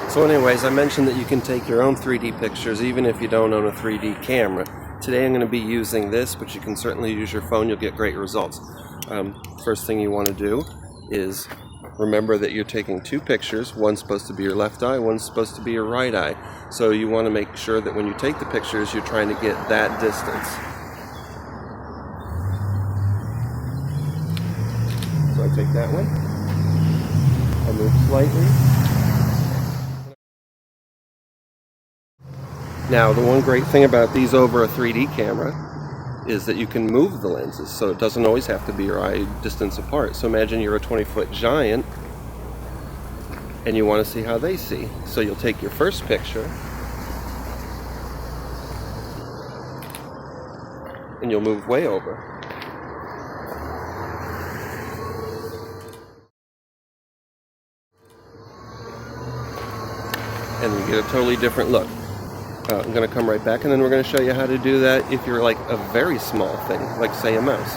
So anyways, I mentioned that you can take your own 3D pictures even if you don't own a 3D camera. Today I'm going to be using this, but you can certainly use your phone. You'll get great results. First thing you want to do is remember that you're taking two pictures. One's supposed to be your left eye, one's supposed to be your right eye. So you want to make sure that when you take the pictures, you're trying to get that distance. So I take that one. I move slightly. Now, the one great thing about these over a 3D camera is that you can move the lenses, so it doesn't always have to be your eye distance apart. So imagine you're a 20-foot giant and you want to see how they see. So you'll take your first picture and you'll move way over. And you get a totally different look. I'm going to come right back and then we're going to show you how to do that if you're like a very small thing, like say a mouse.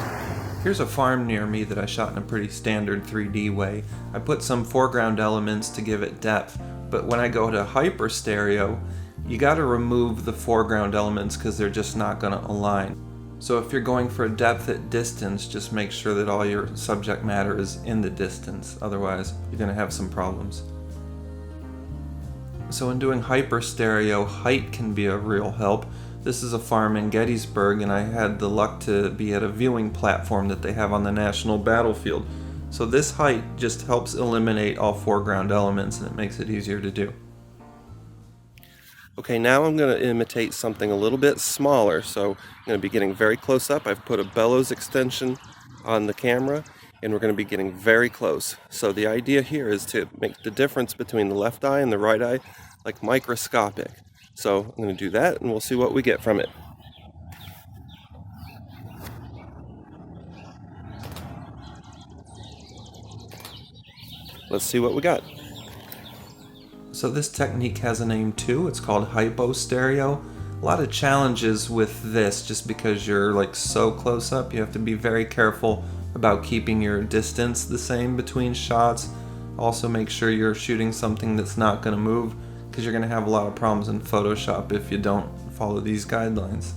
Here's a farm near me that I shot in a pretty standard 3D way. I put some foreground elements to give it depth, but when I go to hyper stereo, you got to remove the foreground elements because they're just not going to align. So if you're going for depth at distance, just make sure that all your subject matter is in the distance, otherwise you're going to have some problems. So in doing hyper stereo, height can be a real help. This is a farm in Gettysburg, and I had the luck to be at a viewing platform that they have on the national battlefield. So this height just helps eliminate all foreground elements, and it makes it easier to do. Okay, now I'm going to imitate something a little bit smaller. So I'm going to be getting very close up. I've put a bellows extension on the camera, and we're going to be getting very close. So the idea here is to make the difference between the left eye and the right eye like microscopic. So I'm going to do that and we'll see what we get from it. Let's see what we got. So this technique has a name too. It's called Hypo stereo. A lot of challenges with this just because you're like so close up. You have to be very careful about keeping your distance the same between shots. Also make sure you're shooting something that's not going to move, because you're going to have a lot of problems in Photoshop if you don't follow these guidelines.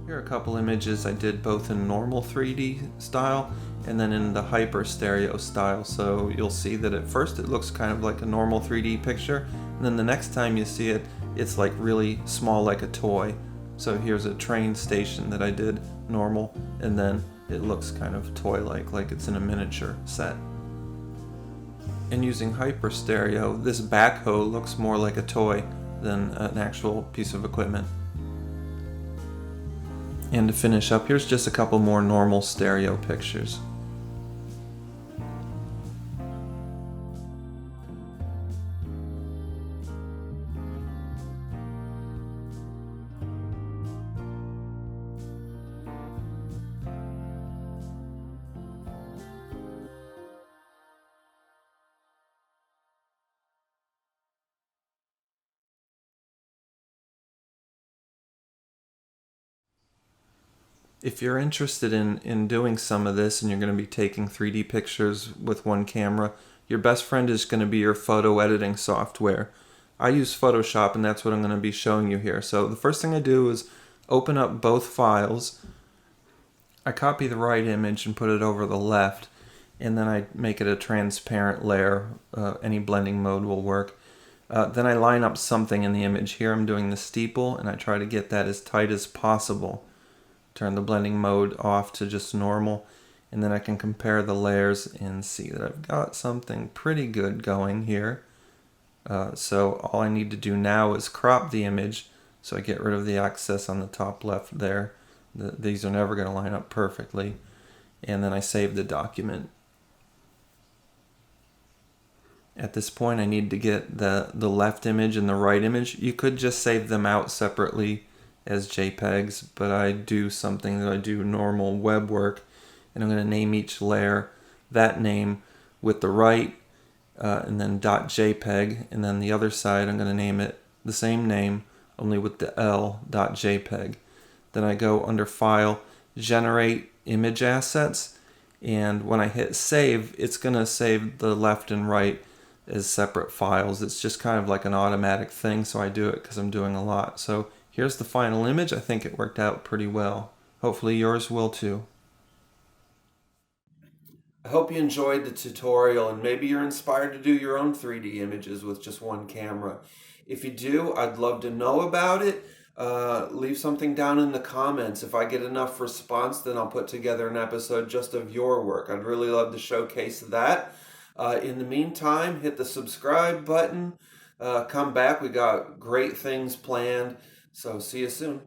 Here are a couple images I did both in normal 3D style and then in the hyper stereo style. So you'll see that at first it looks kind of like a normal 3D picture, and then the next time you see it, it's like really small, like a toy. So here's a train station that I did normal, and then it looks kind of toy-like, like it's in a miniature set. And using hyper stereo, this backhoe looks more like a toy than an actual piece of equipment. And to finish up, here's just a couple more normal stereo pictures. If you're interested in doing some of this and you're going to be taking 3D pictures with one camera, your best friend is going to be your photo editing software. I use Photoshop, and that's what I'm going to be showing you here. So the first thing I do is open up both files. I copy the right image and put it over the left, and then I make it a transparent layer. Any blending mode will work. Then I line up something in the image. Here I'm doing the steeple, and I try to get that as tight as possible. Turn the blending mode off to just normal, and then I can compare the layers and see that I've got something pretty good going here. So all I need to do now is crop the image, so I get rid of the excess on the top left there. These are never going to line up perfectly. And then I save the document. At this point I need to get the left image and the right image. You could just save them out separately as JPEGs, but I do something that I do normal web work, and I'm going to name each layer that name with the right and then .jpeg, and then the other side I'm going to name it the same name, only with the L.jpg. Then I go under File, Generate Image Assets, and when I hit Save, it's going to save the left and right as separate files. It's just kind of like an automatic thing, so I do it because I'm doing a lot. So here's the final image. I think it worked out pretty well. Hopefully yours will too. I hope you enjoyed the tutorial and maybe you're inspired to do your own 3D images with just one camera. If you do, I'd love to know about it. Leave something down in the comments. If I get enough response, then I'll put together an episode just of your work. I'd really love to showcase that. In the meantime, hit the subscribe button. Come back. We got great things planned. So see you soon.